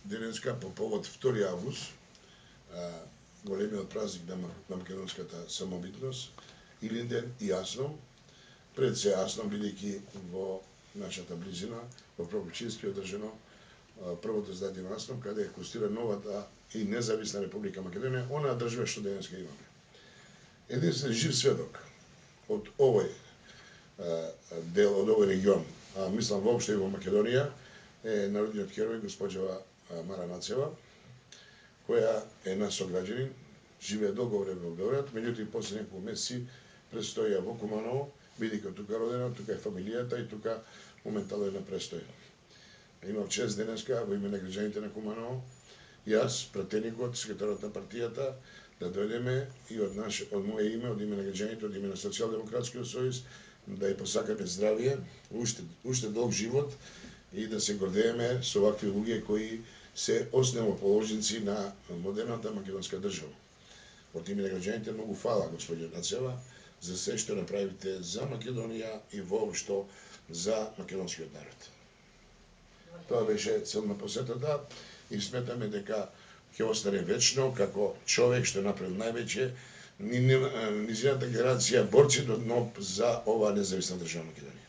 денеска по повод 2 август, големиот празник на македонската самобитност, Илинден и Јасно, пред се Јасно, бидејќи во нашата близина, во Прокопчински одржано првото издание на Јасно, каде конституира новата и независна Република Македонија, она држава што денеска имаме. Единствен жив сведок од овој дел, од овој регион, мислам воопшто и во Македонија, е народниот херој госпоđа Мара Нацева, која е наш сограѓанин, живее долго време во Белград, меѓутоа после неколку месеци престоја во Куманово, бидејќи тука родена, тука е фамилијата и тука моментално е на престој. Имав чест денеска во име на граѓаните на Куманово, јас, пратеникот, секретарот на партијата, да дојдеме и од моје име, од име на граѓаните, од име на Социјалдемократскиот сојуз, да ја посакаме здравје, уште долг живот и да се гордееме со вакви луѓе кои се основоположници на модерната македонска држава. Од име на граѓаните многу фала, господјо Нацева, за се што направите за Македонија и воопшто за македонскиот народ. Тоа беше цел на посетата и сметаме дека ќе остане вечно како човек што направил највеќе низината генерација борци до дно за оваа независна држава Македонија.